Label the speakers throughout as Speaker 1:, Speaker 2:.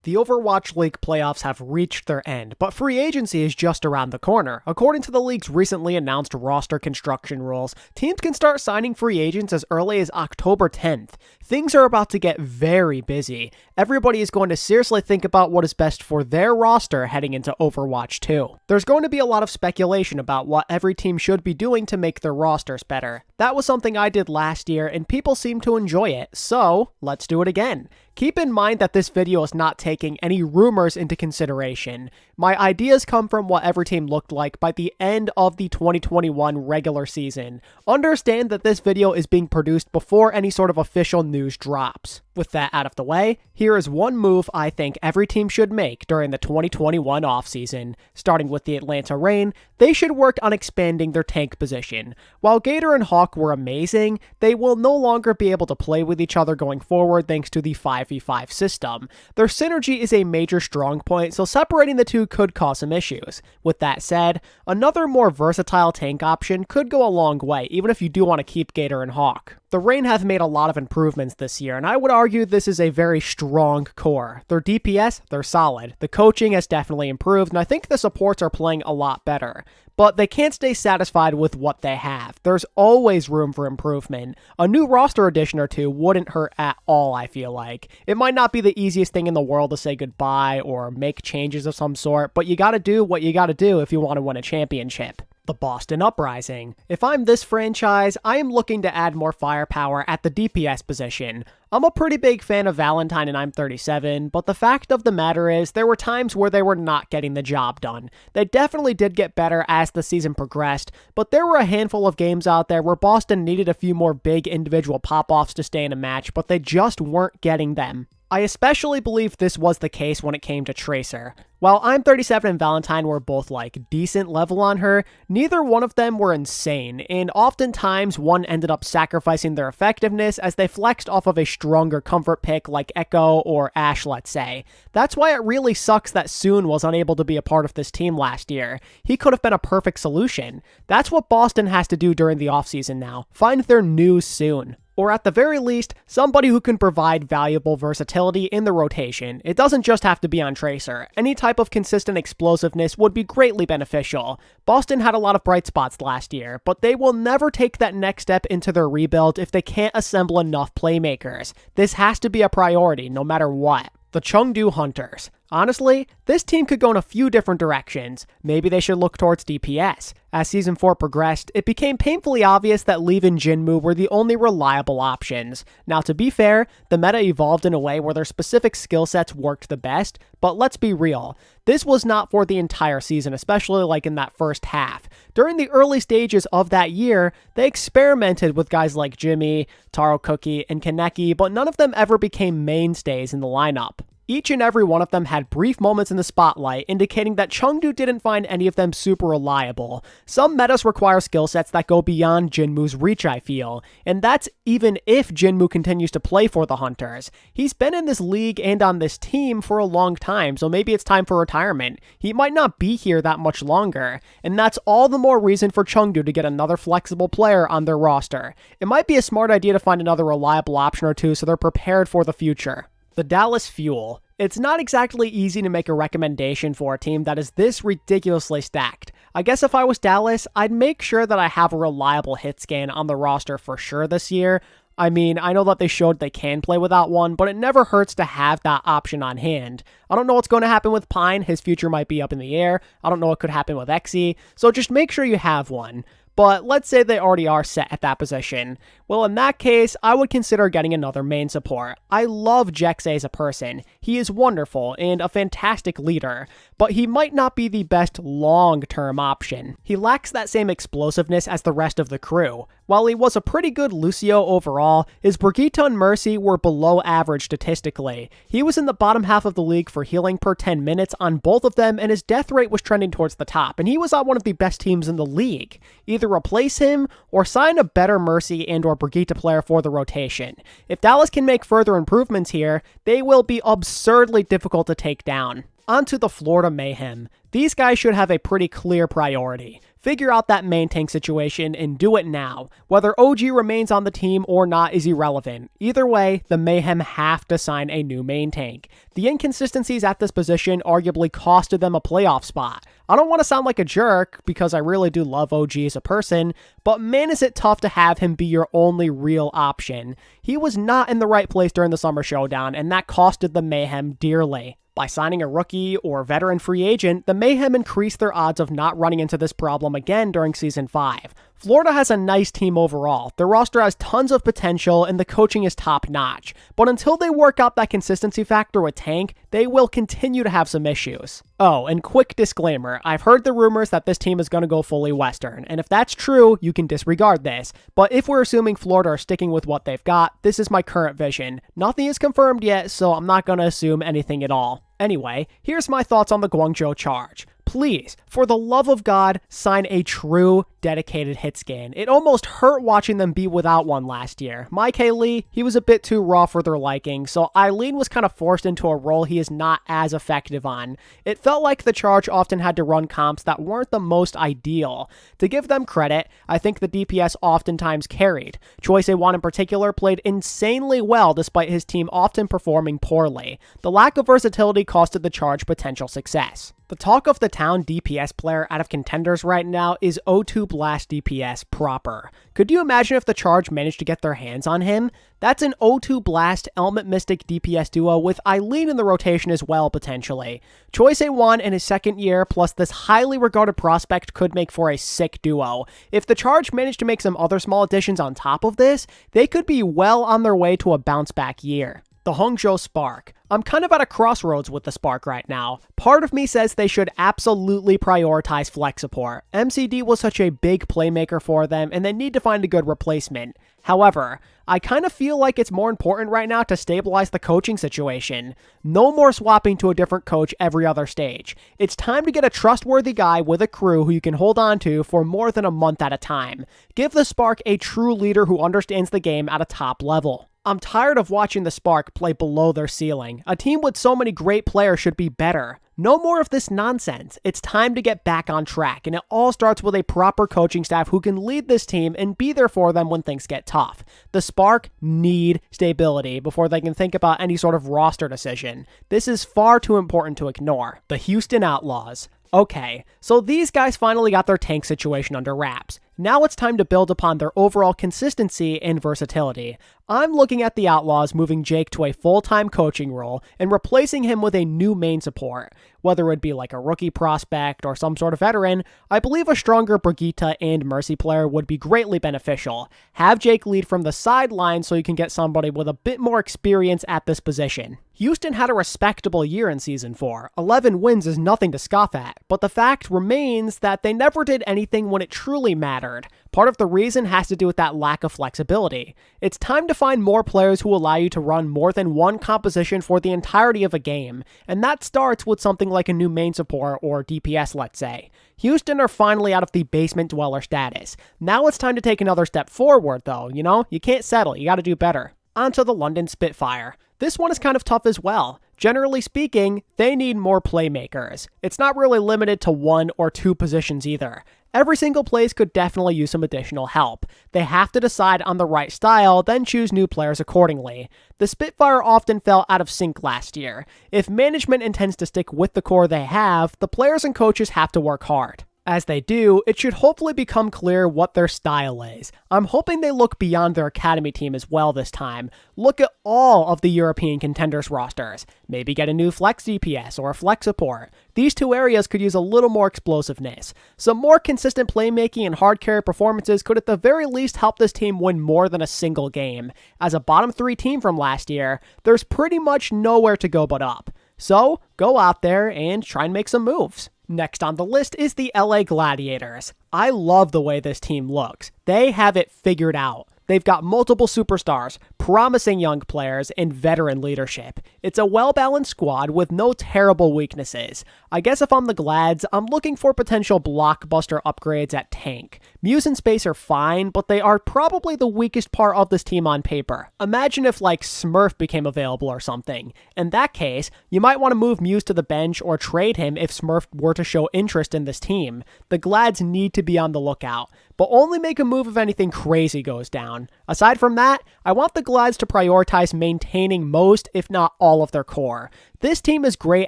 Speaker 1: The Overwatch League playoffs have reached their end, but free agency is just around the corner. According to the league's recently announced roster construction rules, teams can start signing free agents as early as October 10th. Things are about to get very busy. Everybody is going to seriously think about what is best for their roster heading into Overwatch 2. There's going to be a lot of speculation about what every team should be doing to make their rosters better. That was something I did last year, and people seem to enjoy it, so let's do it again. Keep in mind that this video is not taking any rumors into consideration. My ideas come from what every team looked like by the end of the 2021 regular season. Understand that this video is being produced before any sort of official news drops. With that out of the way, here is one move I think every team should make during the 2021 offseason. Starting with the Atlanta Reign, they should work on expanding their tank position. While Gator and Hawk were amazing, they will no longer be able to play with each other going forward thanks to the 5v5 system. Their synergy is a major strong point, so separating the two could cause some issues. With that said, another more versatile tank option could go a long way, even if you do want to keep Gator and Hawk. The Reign have made a lot of improvements this year, and I would argue this is a very strong core. Their DPS, they're solid. The coaching has definitely improved, and I think the supports are playing a lot better. But they can't stay satisfied with what they have. There's always room for improvement. A new roster addition or two wouldn't hurt at all, I feel like. It might not be the easiest thing in the world to say goodbye or make changes of some sort, but you gotta do what you gotta do if you want to win a championship. The Boston Uprising. If I'm this franchise, I am looking to add more firepower at the DPS position. I'm a pretty big fan of Valentine and I'm 37, but the fact of the matter is there were times where they were not getting the job done. They definitely did get better as the season progressed, but there were a handful of games out there where Boston needed a few more big individual pop-offs to stay in a match, but they just weren't getting them. I especially believe this was the case when it came to Tracer. While I'm 37 and Valentine were both like decent level on her, neither one of them were insane, and oftentimes one ended up sacrificing their effectiveness as they flexed off of a stronger comfort pick like Echo or Ashe, let's say. That's why it really sucks that Soon was unable to be a part of this team last year. He could have been a perfect solution. That's what Boston has to do during the offseason now. Find their new Soon. Or at the very least, somebody who can provide valuable versatility in the rotation. It doesn't just have to be on Tracer. Any type of consistent explosiveness would be greatly beneficial. Boston had a lot of bright spots last year, but they will never take that next step into their rebuild if they can't assemble enough playmakers. This has to be a priority no matter what. The Chengdu Hunters. Honestly, this team could go in a few different directions. Maybe they should look towards DPS. As Season 4 progressed, it became painfully obvious that Leave and Jinmu were the only reliable options. Now, to be fair, the meta evolved in a way where their specific skill sets worked the best, but let's be real. This was not for the entire season, especially like in that first half. During the early stages of that year, they experimented with guys like Jimmy, Taro Cookie, and Kaneki, but none of them ever became mainstays in the lineup. Each and every one of them had brief moments in the spotlight, indicating that Chengdu didn't find any of them super reliable. Some metas require skill sets that go beyond Jinmu's reach, I feel, and that's even if Jinmu continues to play for the Hunters. He's been in this league and on this team for a long time, so maybe it's time for retirement. He might not be here that much longer, and that's all the more reason for Chengdu to get another flexible player on their roster. It might be a smart idea to find another reliable option or two so they're prepared for the future. The Dallas Fuel. It's not exactly easy to make a recommendation for a team that is this ridiculously stacked. I guess if I was Dallas, I'd make sure that I have a reliable hit scan on the roster for sure this year. I mean, I know that they showed they can play without one, but it never hurts to have that option on hand. I don't know what's going to happen with Pine. His future might be up in the air. I don't know what could happen with Xe, so just make sure you have one. But let's say they already are set at that position. Well, in that case, I would consider getting another main support. I love Jexe as a person. He is wonderful and a fantastic leader, but he might not be the best long-term option. He lacks that same explosiveness as the rest of the crew. While he was a pretty good Lucio overall, his Brigitte and Mercy were below average statistically. He was in the bottom half of the league for healing per 10 minutes on both of them, and his death rate was trending towards the top, and he was on one of the best teams in the league. Either replace him or sign a better Mercy and or Brigitte player for the rotation. If Dallas can make further improvements here, they will be absurdly difficult to take down. Onto the Florida Mayhem. These guys should have a pretty clear priority. Figure out that main tank situation and do it now. Whether OG remains on the team or not is irrelevant. Either way, the Mayhem have to sign a new main tank. The inconsistencies at this position arguably costed them a playoff spot. I don't want to sound like a jerk because I really do love OG as a person, but man is it tough to have him be your only real option. He was not in the right place during the Summer Showdown, and that costed the Mayhem dearly. By signing a rookie or veteran free agent, the Mayhem increased their odds of not running into this problem again during Season 5. Florida has a nice team overall. Their roster has tons of potential and the coaching is top-notch. But until they work out that consistency factor with Tank, they will continue to have some issues. Oh, and quick disclaimer, I've heard the rumors that this team is going to go fully Western, and if that's true, you can disregard this. But if we're assuming Florida are sticking with what they've got, this is my current vision. Nothing is confirmed yet, so I'm not going to assume anything at all. Anyway, here's my thoughts on the Guangzhou Charge. Please, for the love of God, sign a true, dedicated hit scan. It almost hurt watching them be without one last year. Mike Lee, he was a bit too raw for their liking, so Eileen was kind of forced into a role he is not as effective on. It felt like the Charge often had to run comps that weren't the most ideal. To give them credit, I think the DPS oftentimes carried. Choice A1 in particular played insanely well despite his team often performing poorly. The lack of versatility costed the Charge potential success. The talk of the town DPS player out of contenders right now is O2 Blast DPS proper. Could you imagine if the Charge managed to get their hands on him? That's an O2 Blast Element Mystic DPS duo with Eileen in the rotation as well, potentially. Choice A1 in his second year plus this highly regarded prospect could make for a sick duo. If the Charge managed to make some other small additions on top of this, they could be well on their way to a bounce back year. The Hangzhou Spark. I'm kind of at a crossroads with the Spark right now. Part of me says they should absolutely prioritize flex support. MCD was such a big playmaker for them, and they need to find a good replacement. However, I kind of feel like it's more important right now to stabilize the coaching situation. No more swapping to a different coach every other stage. It's time to get a trustworthy guy with a crew who you can hold on to for more than a month at a time. Give the Spark a true leader who understands the game at a top level. I'm tired of watching the Spark play below their ceiling. A team with so many great players should be better. No more of this nonsense. It's time to get back on track, and it all starts with a proper coaching staff who can lead this team and be there for them when things get tough. The Spark need stability before they can think about any sort of roster decision. This is far too important to ignore. The Houston Outlaws. Okay, so these guys finally got their tank situation under wraps. Now it's time to build upon their overall consistency and versatility. I'm looking at the Outlaws moving Jake to a full-time coaching role and replacing him with a new main support. Whether it be like a rookie prospect or some sort of veteran, I believe a stronger Brigitte and Mercy player would be greatly beneficial. Have Jake lead from the sideline so you can get somebody with a bit more experience at this position. Houston had a respectable year in Season 4. 11 wins is nothing to scoff at, but the fact remains that they never did anything when it truly mattered. Part of the reason has to do with that lack of flexibility. It's time to find more players who allow you to run more than one composition for the entirety of a game, and that starts with something like a new main support or DPS, let's say. Houston are finally out of the basement dweller status. Now it's time to take another step forward though, you can't settle, you gotta do better. Onto the London Spitfire. This one is kind of tough as well. Generally speaking, they need more playmakers. It's not really limited to one or two positions either. Every single place could definitely use some additional help. They have to decide on the right style, then choose new players accordingly. The Spitfire often fell out of sync last year. If management intends to stick with the core they have, the players and coaches have to work hard. As they do, it should hopefully become clear what their style is. I'm hoping they look beyond their academy team as well this time. Look at all of the European contenders rosters. Maybe get a new flex DPS or a flex support. These two areas could use a little more explosiveness. Some more consistent playmaking and hard carry performances could at the very least help this team win more than a single game. As a bottom 3 team from last year, there's pretty much nowhere to go but up. So, go out there and try and make some moves. Next on the list is the LA Gladiators. I love the way this team looks. They have it figured out. They've got multiple superstars, promising young players, and veteran leadership. It's a well-balanced squad with no terrible weaknesses. I guess if I'm the Glads, I'm looking for potential blockbuster upgrades at tank. Muse and Space are fine, but they are probably the weakest part of this team on paper. Imagine if like Smurf became available or something. In that case, you might want to move Muse to the bench or trade him if Smurf were to show interest in this team. The Glads need to be on the lookout, but only make a move if anything crazy goes down. Aside from that, I want the Glads to prioritize maintaining most, if not all, of their core. This team is great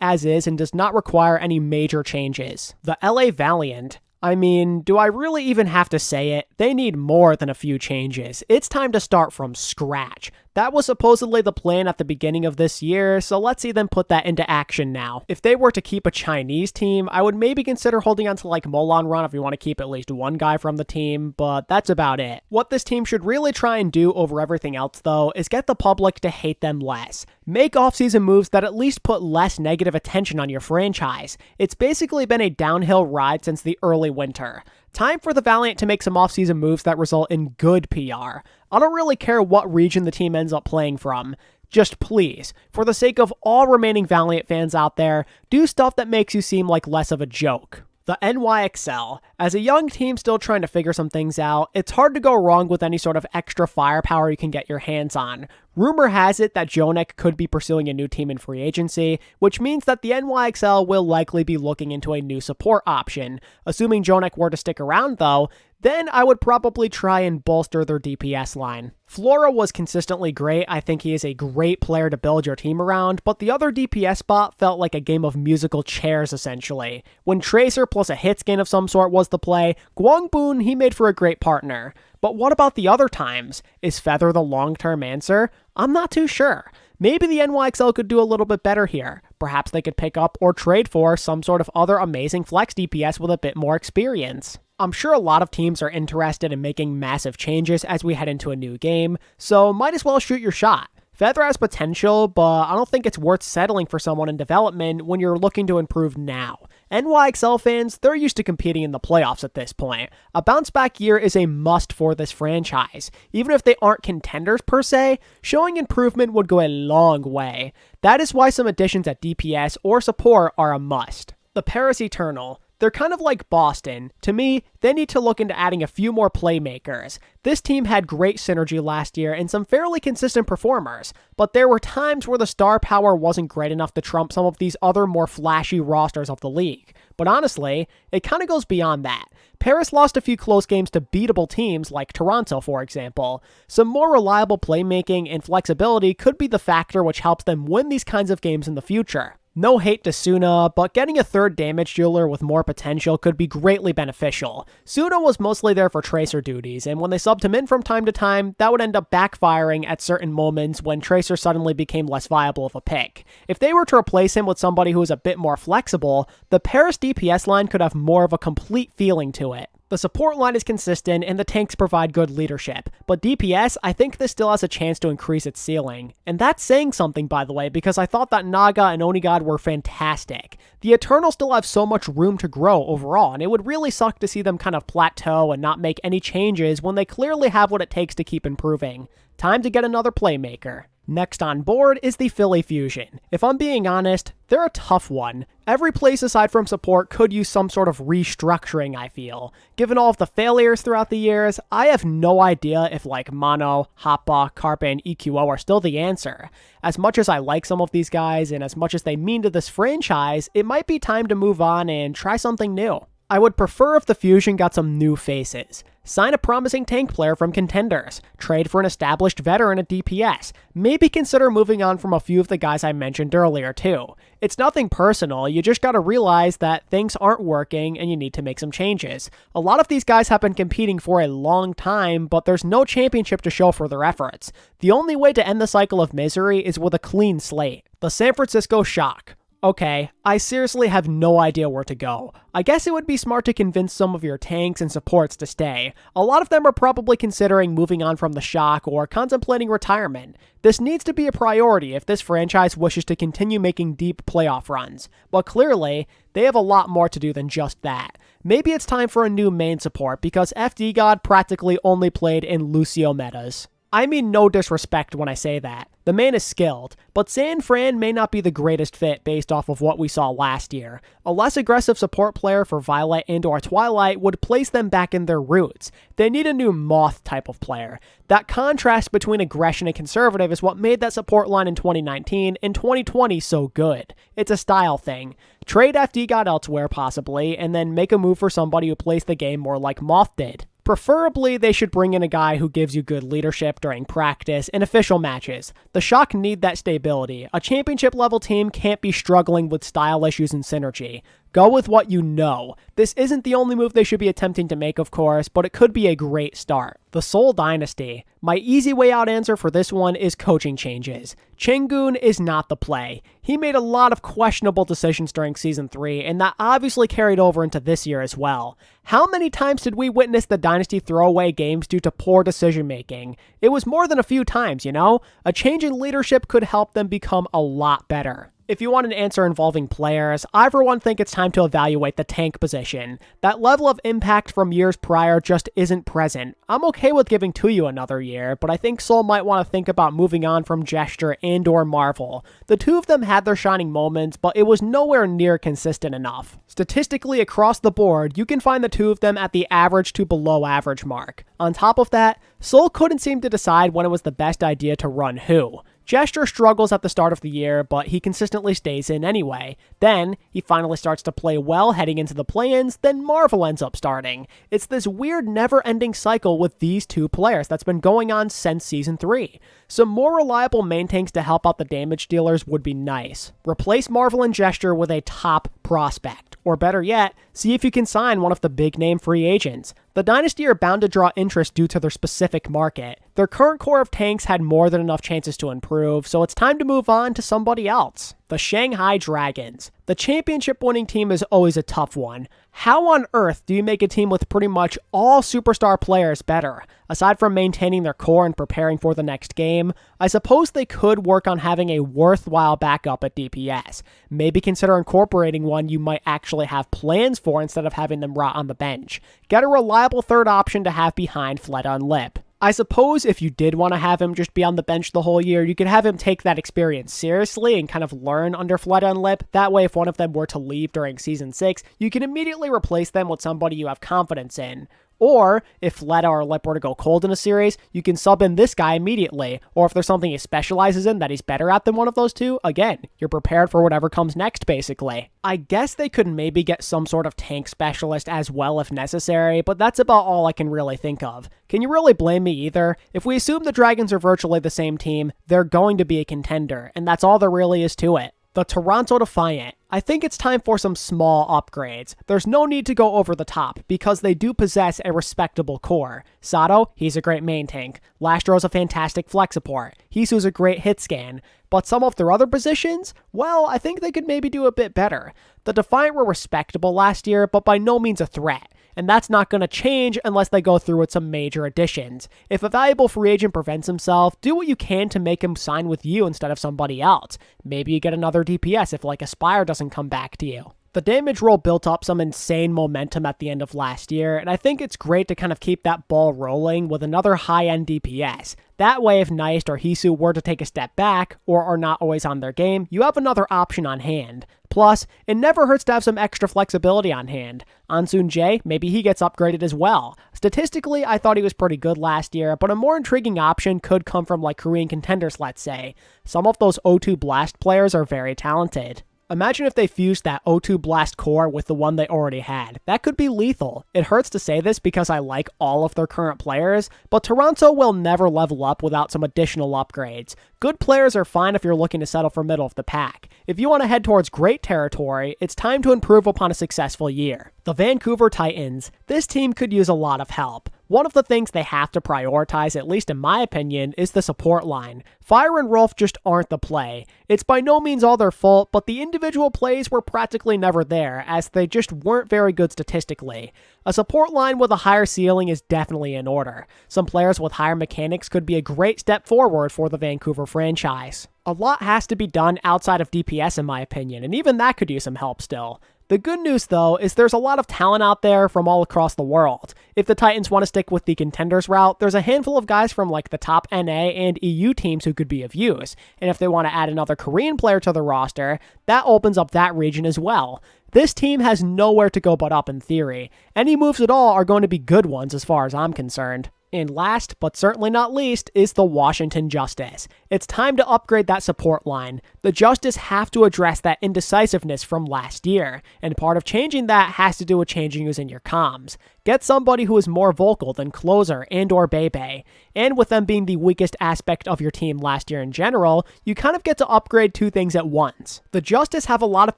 Speaker 1: as is and does not require any major changes. The LA Valiant. I mean, do I really even have to say it? They need more than a few changes. It's time to start from scratch. That was supposedly the plan at the beginning of this year, so let's see them put that into action now. If they were to keep a Chinese team, I would maybe consider holding on to like Molanron if you want to keep at least one guy from the team, but that's about it. What this team should really try and do over everything else though, is get the public to hate them less. Make offseason moves that at least put less negative attention on your franchise. It's basically been a downhill ride since the early winter. Time for the Valiant to make some offseason moves that result in good PR. I don't really care what region the team ends up playing from. Just please, for the sake of all remaining Valiant fans out there, do stuff that makes you seem like less of a joke. The NYXL. As a young team still trying to figure some things out, it's hard to go wrong with any sort of extra firepower you can get your hands on. Rumor has it that Jonek could be pursuing a new team in free agency, which means that the NYXL will likely be looking into a new support option. Assuming Jonek were to stick around though, then I would probably try and bolster their DPS line. Flora was consistently great. I think he is a great player to build your team around, but the other DPS spot felt like a game of musical chairs essentially. When Tracer plus a hit scan of some sort was the play, Guangboon he made for a great partner. But what about the other times? Is Feather the long-term answer? I'm not too sure. Maybe the NYXL could do a little bit better here. Perhaps they could pick up or trade for some sort of other amazing flex DPS with a bit more experience. I'm sure a lot of teams are interested in making massive changes as we head into a new game, so might as well shoot your shot. Feather has potential, but I don't think it's worth settling for someone in development when you're looking to improve now. NYXL fans, they're used to competing in the playoffs at this point. A bounce-back year is a must for this franchise. Even if they aren't contenders per se, showing improvement would go a long way. That is why some additions at DPS or support are a must. The Paris Eternal. They're kind of like Boston. To me, they need to look into adding a few more playmakers. This team had great synergy last year and some fairly consistent performers, but there were times where the star power wasn't great enough to trump some of these other more flashy rosters of the league. But honestly, it kind of goes beyond that. Paris lost a few close games to beatable teams like Toronto, for example. Some more reliable playmaking and flexibility could be the factor which helps them win these kinds of games in the future. No hate to Suna, but getting a third damage dealer with more potential could be greatly beneficial. Suna was mostly there for Tracer duties, and when they subbed him in from time to time, that would end up backfiring at certain moments when Tracer suddenly became less viable of a pick. If they were to replace him with somebody who is a bit more flexible, the Paris DPS line could have more of a complete feeling to it. The support line is consistent and the tanks provide good leadership, but DPS, I think this still has a chance to increase its ceiling. And that's saying something, by the way, because I thought that Naga and Onigod were fantastic. The Eternals still have so much room to grow overall, and it would really suck to see them kind of plateau and not make any changes when they clearly have what it takes to keep improving. Time to get another playmaker. Next on board is the Philly Fusion. If I'm being honest, they're a tough one. Every place aside from support could use some sort of restructuring, I feel. Given all of the failures throughout the years, I have no idea if like Mono, Hoppa, Carpe, and EQO are still the answer. As much as I like some of these guys and as much as they mean to this franchise, it might be time to move on and try something new. I would prefer if the Fusion got some new faces. Sign a promising tank player from contenders. Trade for an established veteran at DPS. Maybe consider moving on from a few of the guys I mentioned earlier too. It's nothing personal, you just gotta realize that things aren't working and you need to make some changes. A lot of these guys have been competing for a long time, but there's no championship to show for their efforts. The only way to end the cycle of misery is with a clean slate. The San Francisco Shock. Okay, I seriously have no idea where to go. I guess it would be smart to convince some of your tanks and supports to stay. A lot of them are probably considering moving on from the Shock or contemplating retirement. This needs to be a priority if this franchise wishes to continue making deep playoff runs. But clearly, they have a lot more to do than just that. Maybe it's time for a new main support because FD God practically only played in Lucio metas. I mean no disrespect when I say that. The main is skilled, but San Fran may not be the greatest fit based off of what we saw last year. A less aggressive support player for Violet and/or Twilight would place them back in their roots. They need a new Moth type of player. That contrast between aggression and conservative is what made that support line in 2019 and 2020 so good. It's a style thing. Trade FD God elsewhere possibly, and then make a move for somebody who plays the game more like Moth did. Preferably, they should bring in a guy who gives you good leadership during practice and official matches. The Shock need that stability. A championship-level team can't be struggling with style issues and synergy. Go with what you know. This isn't the only move they should be attempting to make, of course, but it could be a great start. The Seoul Dynasty. My easy way out answer for this one is coaching changes. Chengdu is not the play. He made a lot of questionable decisions during Season 3, and that obviously carried over into this year as well. How many times did we witness the Dynasty throw away games due to poor decision making? It was more than a few times, you know? A change in leadership could help them become a lot better. If you want an answer involving players, I for one think it's time to evaluate the tank position. That level of impact from years prior just isn't present. I'm okay with giving Tuyu another year, but I think Seoul might want to think about moving on from Gesture and/or Marvel. The two of them had their shining moments, but it was nowhere near consistent enough. Statistically across the board, you can find the two of them at the average to below average mark. On top of that, Seoul couldn't seem to decide when it was the best idea to run who. Gesture struggles at the start of the year, but he consistently stays in anyway. Then, he finally starts to play well heading into the play-ins, then Marvel ends up starting. It's this weird never-ending cycle with these two players that's been going on since Season 3. Some more reliable main tanks to help out the damage dealers would be nice. Replace Marvel and Gesture with a top prospect. Or better yet, see if you can sign one of the big-name free agents. The Dynasty are bound to draw interest due to their specific market. Their current core of tanks had more than enough chances to improve, so it's time to move on to somebody else. The Shanghai Dragons. The championship-winning team is always a tough one. How on earth do you make a team with pretty much all superstar players better? Aside from maintaining their core and preparing for the next game, I suppose they could work on having a worthwhile backup at DPS. Maybe consider incorporating one you might actually have plans for instead of having them rot on the bench. Get a reliable third option to have behind Fleta and Lip. I suppose if you did want to have him just be on the bench the whole year, you could have him take that experience seriously and kind of learn under Fleta and Lip. That way, if one of them were to leave during Season 6, you can immediately replace them with somebody you have confidence in. Or, if Fleta or Lip were to go cold in a series, you can sub in this guy immediately. Or if there's something he specializes in that he's better at than one of those two, again, you're prepared for whatever comes next, basically. I guess they could maybe get some sort of tank specialist as well if necessary, but that's about all I can really think of. Can you really blame me either? If we assume the Dragons are virtually the same team, they're going to be a contender, and that's all there really is to it. The Toronto Defiant. I think it's time for some small upgrades. There's no need to go over the top, because they do possess a respectable core. Sato, he's a great main tank. Lastro's a fantastic flex support. Hisu's a great hit scan. But some of their other positions, well, I think they could maybe do a bit better. The Defiant were respectable last year, but by no means a threat. And that's not going to change unless they go through with some major additions. If a valuable free agent prevents himself, do what you can to make him sign with you instead of somebody else. Maybe you get another DPS if like Aspire doesn't come back to you. The damage roll built up some insane momentum at the end of last year, and I think it's great to kind of keep that ball rolling with another high-end DPS. That way, if Neist or Hisu were to take a step back, or are not always on their game, you have another option on hand. Plus, it never hurts to have some extra flexibility on hand. Ansun J, maybe he gets upgraded as well. Statistically, I thought he was pretty good last year, but a more intriguing option could come from like Korean contenders, let's say. Some of those O2 Blast players are very talented. Imagine if they fused that O2 Blast core with the one they already had. That could be lethal. It hurts to say this because I like all of their current players, but Toronto will never level up without some additional upgrades. Good players are fine if you're looking to settle for middle of the pack. If you want to head towards great territory, it's time to improve upon a successful year. The Vancouver Titans. This team could use a lot of help. One of the things they have to prioritize, at least in my opinion, is the support line. Fire and Rolf just aren't the play. It's by no means all their fault, but the individual plays were practically never there, as they just weren't very good statistically. A support line with a higher ceiling is definitely in order. Some players with higher mechanics could be a great step forward for the Vancouver franchise. A lot has to be done outside of DPS in my opinion, and even that could use some help still. The good news, though, is there's a lot of talent out there from all across the world. If the Titans want to stick with the contenders route, there's a handful of guys from like the top NA and EU teams who could be of use. And if they want to add another Korean player to the roster, that opens up that region as well. This team has nowhere to go but up in theory. Any moves at all are going to be good ones as far as I'm concerned. And last, but certainly not least, is the Washington Justice. It's time to upgrade that support line. The Justice have to address that indecisiveness from last year, and part of changing that has to do with changing who's in your comms. Get somebody who is more vocal than Closer and or Bebe. And with them being the weakest aspect of your team last year in general, you kind of get to upgrade two things at once. The Justice have a lot of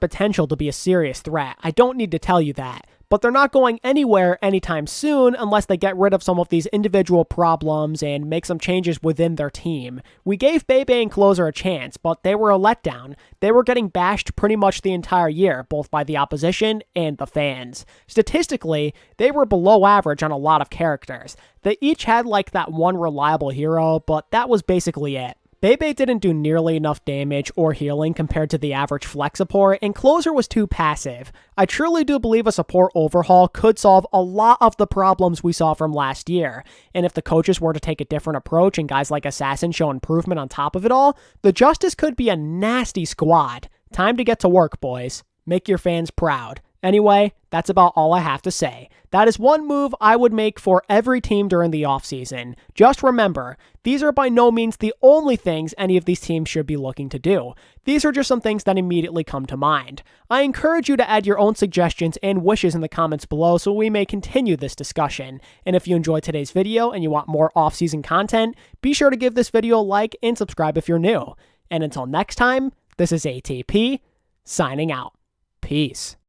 Speaker 1: potential to be a serious threat, I don't need to tell you that. But they're not going anywhere anytime soon unless they get rid of some of these individual problems and make some changes within their team. We gave Bebe and Closer a chance, but they were a letdown. They were getting bashed pretty much the entire year, both by the opposition and the fans. Statistically, they were below average on a lot of characters. They each had like that one reliable hero, but that was basically it. Bebe didn't do nearly enough damage or healing compared to the average flex support, and Closer was too passive. I truly do believe a support overhaul could solve a lot of the problems we saw from last year, and if the coaches were to take a different approach and guys like Assassin show improvement on top of it all, the Justice could be a nasty squad. Time to get to work, boys. Make your fans proud. Anyway, that's about all I have to say. That is one move I would make for every team during the offseason. Just remember, these are by no means the only things any of these teams should be looking to do. These are just some things that immediately come to mind. I encourage you to add your own suggestions and wishes in the comments below so we may continue this discussion. And if you enjoyed today's video and you want more off-season content, be sure to give this video a like and subscribe if you're new. And until next time, this is ATP, signing out. Peace.